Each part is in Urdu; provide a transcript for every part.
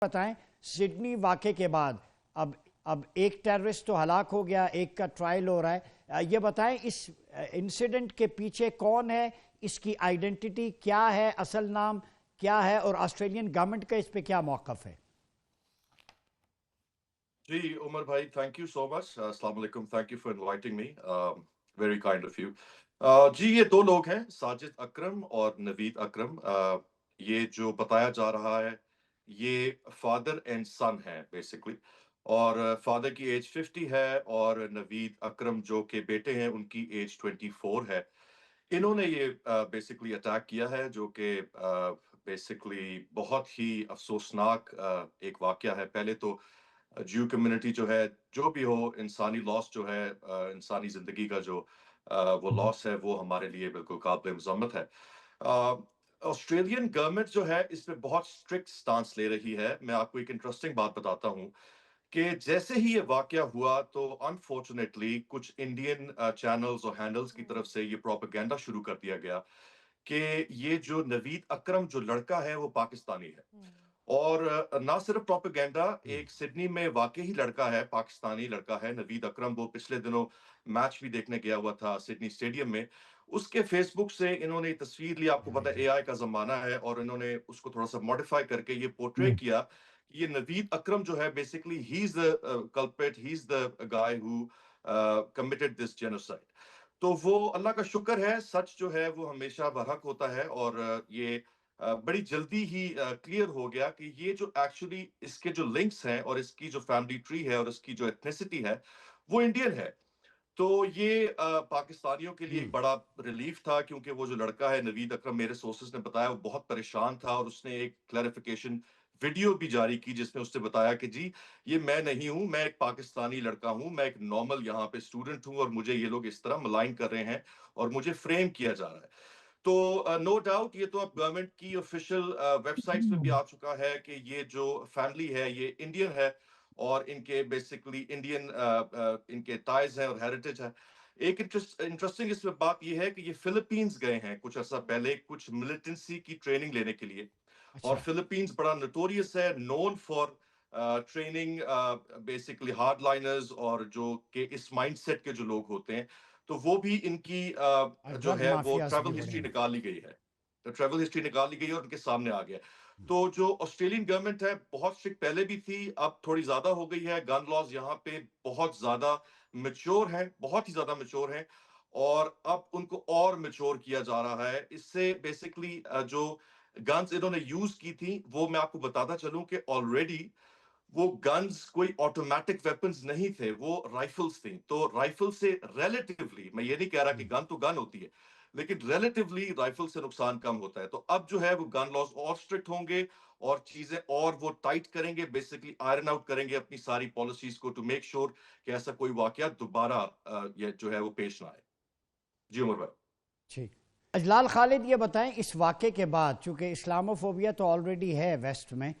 بتائیں سڈنی واقعے کے بعد اب ایک ٹیررسٹ تو ہلاک ہو گیا، ایک کا ٹرائل ہو رہا ہے، یہ بتائیں اس انسیڈنٹ کے پیچھے کون ہے، اس کی آئیڈینٹی کیا ہے، اصل نام کیا ہے، اور آسٹریلین گورنمنٹ کا اس پہ کیا موقف ہے؟ جی عمر بھائی، تھینک یو سو مچ. السلام علیکم. Thank you for inviting me. Very kind of you. جی یہ دو لوگ ہیں، ساجد اکرم اور نوید اکرم. یہ جو بتایا جا رہا ہے یہ فادر اینڈ سن ہے بیسکلی، اور فادر کی ایج 50 ہے اور نوید اکرم جو کہ بیٹے ہیں ان کی ایج 24 ہے. انہوں نے یہ بیسکلی اٹیک کیا ہے جو کہ بیسکلی بہت ہی افسوسناک ایک واقعہ ہے. پہلے تو جیو کمیونٹی جو ہے، جو بھی ہو، انسانی لاس جو ہے، انسانی زندگی کا جو وہ لاس ہے، وہ ہمارے لیے بالکل قابل مذمت ہے. آسٹریلین گورنمنٹ جو ہے اس پہ بہت اسٹرکٹ سٹانس لے رہی ہے. میں آپ کو ایک انٹرسٹنگ بات بتاتا ہوں کہ جیسے ہی یہ واقعہ ہوا تو انفارچونیٹلی کچھ انڈین چینلز اور ہینڈلز کی طرف سے یہ پروپیگنڈا شروع کر دیا گیا کہ یہ جو نوید اکرم جو لڑکا ہے وہ پاکستانی ہے. اور نہ صرف پروپیگنڈا، ایک سڈنی میں واقعی لڑکا ہے، پاکستانی لڑکا ہے نوید اکرم. وہ پچھلے دنوں میچ بھی دیکھنے گیا ہوا تھا سڈنی اسٹیڈیم میں. اس کے فیس بک سے انہوں نے تصویر لی. آپ کو پتا ہے اے آئی کا زمانہ ہے، اور انہوں نے اس کو تھوڑا سا ماڈیفائی کر کے یہ پورٹری کیا. یہ نوید اکرم جو ہے بیسکلی ہی از دا کلپریٹ، ہی از دا گائے ہو کمیٹڈ دس جینوسائیڈ. تو وہ اللہ کا شکر ہے، سچ جو ہے وہ ہمیشہ برحق ہوتا ہے. اور یہ بڑی جلدی ہی کلیئر ہو گیا کہ یہ جو ایکچولی اس کے جو لنکس ہیں اور اس کی جو فیملی ٹری ہے اور اس کی جو ایتھنیسٹی ہے وہ انڈین ہے. تو یہ پاکستانیوں کے لیے ایک بڑا ریلیف تھا، کیونکہ وہ جو لڑکا ہے نوید اکرم، میرے سورسز نے بتایا وہ بہت پریشان تھا، اور اس نے ایک کلیریفیکیشن ویڈیو بھی جاری کی جس میں اس نے بتایا کہ جی یہ میں نہیں ہوں، میں ایک پاکستانی لڑکا ہوں، میں ایک نارمل یہاں پہ اسٹوڈنٹ ہوں، اور مجھے یہ لوگ اس طرح ملائن کر رہے ہیں اور مجھے فریم کیا جا رہا ہے. تو نو ڈاؤٹ یہ تو اب گورنمنٹ کی آفیشیل ویب سائٹس پہ بھی آ چکا ہے کہ یہ جو فیملی ہے یہ انڈین ہے، اور ان کے بیسکلی انڈین ان کے ٹائز ہیں اور ہیریٹیج ہے. ایک انٹرسٹنگ اس میں بات یہ ہے کہ یہ فلپینز گئے ہیں کچھ عرصہ پہلے کچھ ملٹنسی کی ٹریننگ لینے کے لیے. اور فلپینز بڑا نوٹوریس ہے، known for training basically hard liners, اور جو کہ اس مائنڈ سیٹ کے جو لوگ ہوتے ہیں. تو وہ بھی ان کی جو ڈرگ ہے وہ مافیاز بھی ٹریول بڑے ہسٹری ہیں. نکال لی گئی ہے. ٹریول ہسٹری نکال لی گئی ہے اور ان کے سامنے آ گیا. تو جو آسٹریلین گورنمنٹ ہے بہت اسٹرکٹ پہلے بھی تھی، اب تھوڑی زیادہ ہو گئی ہے. گن لاز یہاں پہ بہت زیادہ میچور ہیں، بہت ہی زیادہ میچور ہیں، اور اب ان کو اور میچور کیا جا رہا ہے. اس سے بیسکلی جو گنز انہوں نے یوز کی تھی وہ میں آپ کو بتاتا چلوں کہ آلریڈی وہ گنز کوئی آٹومیٹک ویپنز نہیں تھے، وہ رائفلز تھیں. تو رائفل سے ریلیٹیولی، میں یہ نہیں کہہ رہا کہ گن تو گن ہوتی ہے، لیکن ریلیٹیولی رائفل سے نقصان کم ہوتا ہے. تو اب جو ہے وہ گن لاز اور اسٹرکٹ ہوں گے اور چیزیں اور وہ ٹائٹ کریں گے، بیسکلی آئرن آؤٹ کریں گے اپنی ساری پالیسیز کو ٹو میک شور کہ ایسا کوئی واقعہ دوبارہ یہ جو ہے وہ پیش نہ آئے. جی عمر بھائی. ٹھیک. اجلال خالد یہ بتائیں اس واقعے کے بعد، چونکہ اسلاموفوبیا تو آلریڈی ہے ویسٹ میں،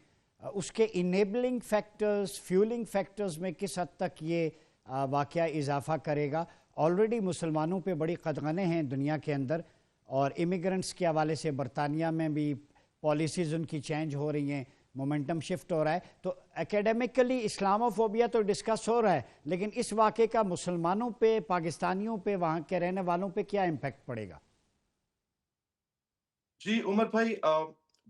اس کے انیبلنگ فیکٹرز، فیولنگ فیکٹرز میں کس حد تک یہ واقعہ اضافہ کرے گا؟ آلریڈی مسلمانوں پہ بڑی قدغنیں ہیں دنیا کے اندر، اور امیگرنٹس کے حوالے سے برطانیہ میں بھی پالیسیز ان کی چینج ہو رہی ہیں، مومنٹم شفٹ ہو رہا ہے. تو اکیڈیمکلی اسلاموفوبیا تو ڈسکس ہو رہا ہے، لیکن اس واقعے کا مسلمانوں پہ، پاکستانیوں پہ، وہاں کے رہنے والوں پہ کیا امپیکٹ پڑے گا؟ جی عمر بھائی،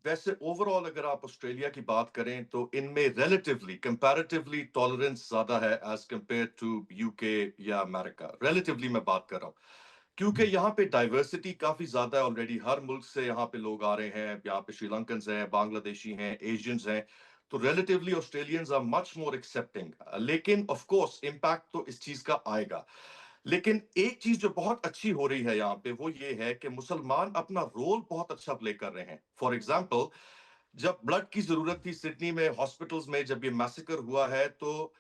ویسے اوور آل اگر آپ آسٹریلیا کی بات کریں تو ان میں ریلیٹیولی کمپیریٹیولی ٹالرنس زیادہ ہے ایز کمپیئر ٹو یو کے یا امریکہ. ریلیٹیولی میں بات کر رہا ہوں کیونکہ یہاں پہ ڈائیورسٹی کافی زیادہ ہے. آلریڈی ہر ملک سے یہاں پہ لوگ آ رہے ہیں، یہاں پہ شری لنکنز ہیں، بنگلہ دیشی ہیں، ایشینز ہیں. تو relatively Australians are much more accepting. لیکن آف کورس امپیکٹ تو اس چیز کا آئے گا. لیکن ایک چیز جو بہت اچھی ہو رہی ہے یہاں پہ وہ یہ ہے کہ مسلمان اپنا رول بہت اچھا پلے کر رہے ہیں. فار ایگزامپل، جب بلڈ کی ضرورت تھی سڈنی میں ہاسپٹلز میں، جب یہ میسیکر ہوا ہے، تو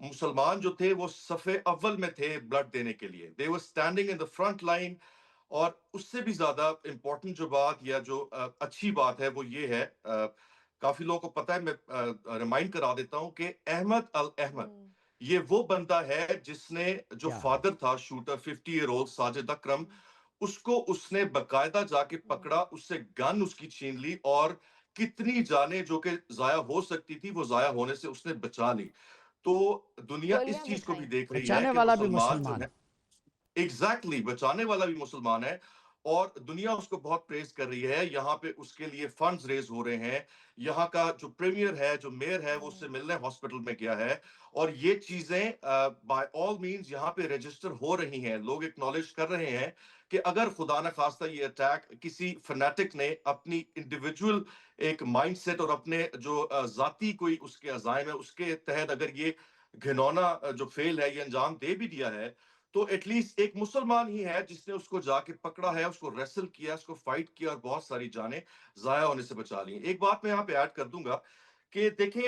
مسلمان جو تھے وہ صفے اول میں تھے بلڈ دینے کے لیے. they were standing in the front line. اور اس سے بھی زیادہ امپورٹنٹ جو بات یا جو اچھی بات ہے وہ یہ ہے، کافی لوگوں کو پتہ ہے، میں ریمائنڈ کرا دیتا ہوں کہ احمد الاحمد یہ وہ بندہ ہے جس نے جو کیا فادر تھا شوٹر 50 ایئر اولڈ ساجد اکرم، اس کو اس نے باقاعدہ جا کے پکڑا، اس سے گن اس کی چھین لی، اور کتنی جانیں جو کہ ضائع ہو سکتی تھی وہ ضائع ہونے سے اس نے بچا لی. تو دنیا اس گولیاں بھی چیز کو بھی کھائیں. دیکھ رہی ہے بچانے کہ والا بھی مسلمان جو مسلمان. ہے ایگزیکٹلی بچانے والا بھی مسلمان ہے, اور دنیا اس کو بہت پریز کر رہی ہے. یہاں پہ اس کے لیے فنڈز ریز ہو رہے ہیں. یہاں کا جو پریمیئر ہے, جو میئر ہے, وہ اس سے ملنے ہاسپٹل میں گیا ہے, اور یہ چیزیں بائی آل مینز یہاں پہ رجسٹر ہو رہی ہیں. لوگ ایکنالج کر رہے ہیں کہ اگر خدا نہ خواستہ یہ اٹیک کسی فنیٹک نے اپنی انڈیویجول ایک مائنڈ سیٹ اور اپنے جو ذاتی کوئی اس کے عزائم ہے اس کے تحت اگر یہ گھنونا جو فیل ہے یہ انجام دے بھی دیا ہے, تو ایٹ لیسٹ ایک مسلمان ہی ہے جس نے اس کو جا کے پکڑا ہے, اس کو ریسل کیا, اس کو فائٹ کیا, اور بہت ساری جانیں ضائع ہونے سے بچا لی. ایک بات میں یہاں پہ ایڈ کر دوں گا کہ دیکھیں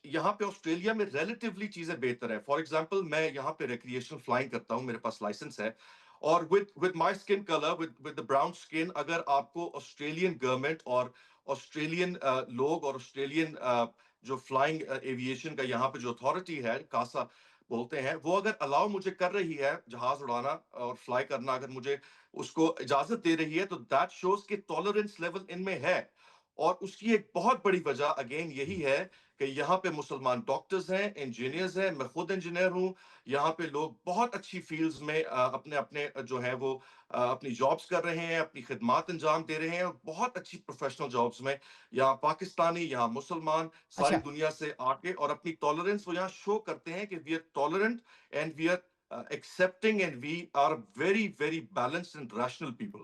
یہاں پہ آسٹریلیا میں ریلیٹیولی چیزیں بہتر ہیں. فار ایگزامپل میں یہاں پہ ریکریشنل فلائنگ کرتا ہوں, میرے پاس لائسنس ہے, اور with my skin color, with the brown skin, اگر آپ کو آسٹریلین گورنمنٹ اور آسٹریلین لوگ اور آسٹریلین جو فلائنگ ایویشن کا یہاں پہ جو اتھارٹی ہے, کاسا بولتے ہیں, وہ اگر الاؤ مجھے کر رہی ہے جہاز اڑانا اور فلائی کرنا, اگر مجھے اس کو اجازت دے رہی ہے, تو دیٹ شوز کہ ٹالرنس لیول ان میں ہے. اور اس کی ایک بہت بڑی وجہ اگین یہی ہے کہ یہاں پہ مسلمان ڈاکٹرز ہیں, انجینئرز ہیں, میں خود انجینئر ہوں. یہاں پہ لوگ بہت اچھی فیلڈز میں اپنے اپنے جو ہے وہ اپنی جابز کر رہے ہیں, اپنی خدمات انجام دے رہے ہیں, اور بہت اچھی پروفیشنل جابز میں یہاں پاکستانی, یہاں مسلمان ساری اچھا دنیا سے آ کے اور اپنی ٹالرنس وہ یہاں شو کرتے ہیں کہ we are tolerant and we are accepting and we are very very balanced and rational people.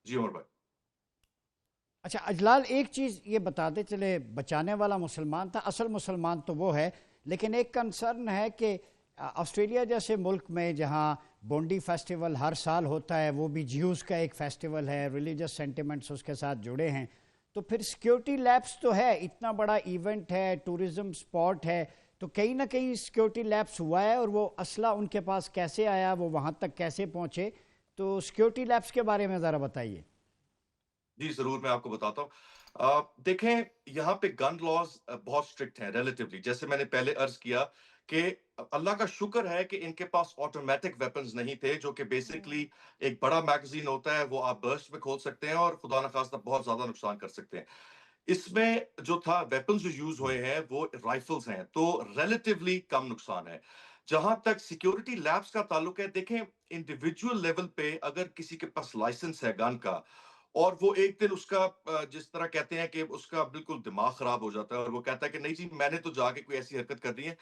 جی عمر بھائی. اچھا اجلال ایک چیز یہ بتاتے چلے, بچانے والا مسلمان تھا, اصل مسلمان تو وہ ہے, لیکن ایک کنسرن ہے کہ آسٹریلیا جیسے ملک میں جہاں بونڈی فیسٹیول ہر سال ہوتا ہے, وہ بھی جیوز کا ایک فیسٹیول ہے, ریلیجس سینٹیمنٹس اس کے ساتھ جڑے ہیں, تو پھر سیکیورٹی لیپس تو ہے, اتنا بڑا ایونٹ ہے, ٹورزم سپاٹ ہے, تو کہیں نہ کہیں سیکیورٹی لیپس ہوا ہے, اور وہ اسلحہ ان کے پاس کیسے آیا, وہ وہاں تک کیسے پہنچے, تو سیکیورٹی لیپس کے بارے میں ذرا بتائیے. جی ضرور, میں آپ کو بتاتا ہوں. دیکھیں یہاں پہ گن لاز بہت اسٹرکٹ ہیں ریلیٹیولی. جیسے میں نے پہلے عرض کیا کہ اللہ کا شکر ہے کہ ان کے پاس آٹومیٹک ویپنز نہیں تھے, جو کہ بیسکلی ایک بڑا میگزین ہوتا ہے, وہ آپ برسٹ میں کھول سکتے ہیں اور خدا نخواستہ بہت زیادہ نقصان کر سکتے ہیں. اس میں جو تھا ویپنز جو یوز ہوئے ہیں وہ رائفلز ہیں, تو ریلیٹیولی کم نقصان ہے. جہاں تک سیکیورٹی لیبس کا تعلق ہے, دیکھیں انڈیویجول لیول پہ اگر کسی کے پاس لائسنس ہے گن کا, اور وہ ایک دن اس کا جس طرح کہتے ہیں کہ اس کا بالکل دماغ خراب ہو جاتا ہے, اور وہ کہتا ہے کہ نہیں جی میں نے تو جا کے کوئی ایسی حرکت کر دی ہے,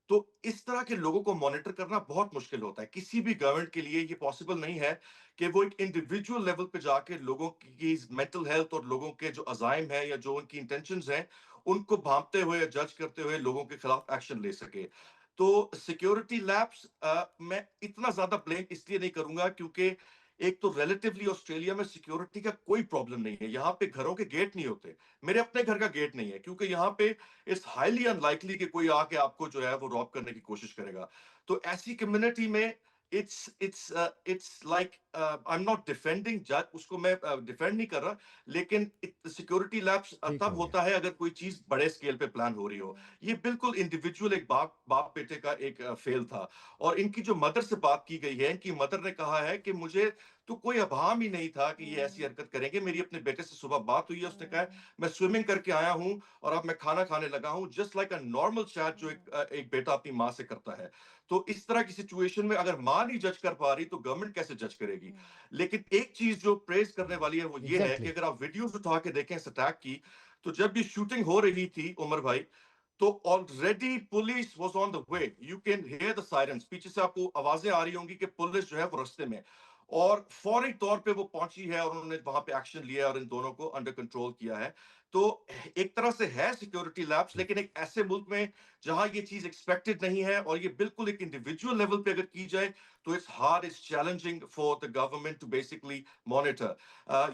تو اس طرح کے لوگوں کو مانیٹر کرنا بہت مشکل ہوتا ہے. کسی بھی گورنمنٹ کے لیے یہ پاسبل نہیں ہے کہ وہ ایک انڈیویجول لیول پہ جا کے لوگوں کی مینٹل ہیلتھ اور لوگوں کے جو عزائم ہیں یا جو ان کی انٹینشنز ہیں ان کو بھانپتے ہوئے یا جج کرتے ہوئے لوگوں کے خلاف ایکشن لے سکے. تو سیکیورٹی لیپس میں اتنا زیادہ بلیم اس لیے نہیں کروں گا کیونکہ ایک تو ریلیٹیولی آسٹریلیا میں سیکیورٹی کا کوئی پرابلم نہیں ہے. یہاں پہ گھروں کے گیٹ نہیں ہوتے, میرے اپنے گھر کا گیٹ نہیں ہے, کیونکہ یہاں پہ اٹس ہائیلی ان لائکلی کہ کوئی آ کے آپ کو جو ہے وہ روب کرنے کی کوشش کرے گا. تو ایسی کمیونٹی میں it's like I'm not defending judge, اس کو میں ڈیفینڈ نہیں کر رہا, لیکن سیکیورٹی لیپس ٹھیک تب ہو گیا. ہوتا ہے اگر کوئی چیز بڑے اسکیل پہ پلان ہو رہی ہو. یہ بالکل انڈیویجول ایک باپ بیٹے کا ایک فیل تھا. اور ان کی جو مدر سے بات کی گئی ہے, ان کی مدر نے کہا ہے کہ مجھے تو کوئی ابہام ہی نہیں تھا کہ یہ ایسی حرکت کریں گے. میری اپنے بیٹے سے صبح بات ہوئی ہے, اس نے کہا میں سوئمنگ کر کے آیا ہوں اور اب میں کھانا کھانے لگا ہوں, just like a normal chat جو ایک بیٹا اپنی ماں سے کرتا ہے. تو اس طرح کی سچویشن میں اگر ماں نہیں جج کر پا رہی تو گورنمنٹ کیسے جج کرے گی. لیکن ایک چیز جو پریز کرنے والی ہے وہ یہ ہے کہ ایگزیکٹلی. اگر آپ ویڈیوز اٹھا کے دیکھیں اس اٹیک کی, تو جب یہ شوٹنگ ہو رہی تھی عمر بھائی, تو already police was on the way. You can hear the sirens, پیچھے سے آپ کو آوازیں آ رہی ہوں گی کہ پولیس جو ہے وہ رستے میں, اور فوری طور پہ وہ پہنچی ہے اور انہوں نے وہاں پہ ایکشن لیا اور ان دونوں کو انڈر کنٹرول کیا ہے. تو ایک طرح سے ہے سیکیورٹی لیپس, لیکن ایک ایسے ملک میں جہاں یہ چیز ایکسپیکٹڈ نہیں ہے, اور یہ بالکل ایک انڈیویجول لیول پہ اگر کی جائے تو it's hard, it's challenging for the government to basically monitor.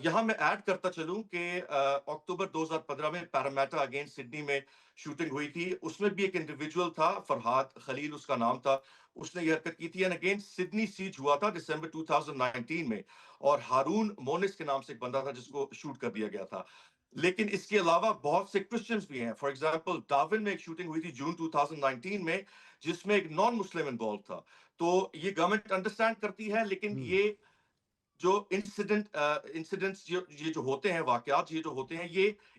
یہاں میں ایڈ کرتا چلوں کہ اکتوبر 2015 میں پیرامیٹا اگینسٹ سڈنی میں شوٹنگ ہوئی تھی. اس میں بھی ایک انڈیویجول تھا, فرحاد خلیل اس کا نام تھا, اس نے یہ حرکت کی تھی. اینڈ اگینسٹ سڈنی سیج ہوا تھا دسمبر 2019 میں, اور ہارون مونس کے نام سے ایک بندہ تھا جس کو شوٹ کر دیا گیا تھا. لیکن اس کے علاوہ بہت سے کرسچنز بھی ہیں. فار ایگزامپل ڈارون میں ایک شوٹنگ ہوئی تھی جون 2019 میں, جس میں ایک نان مسلم انوالو تھا. تو یہ گورنمنٹ انڈرسٹینڈ کرتی ہے, لیکن یہ جو انسیڈنٹس یہ جو ہوتے ہیں, واقعات یہ جو ہوتے ہیں, یہ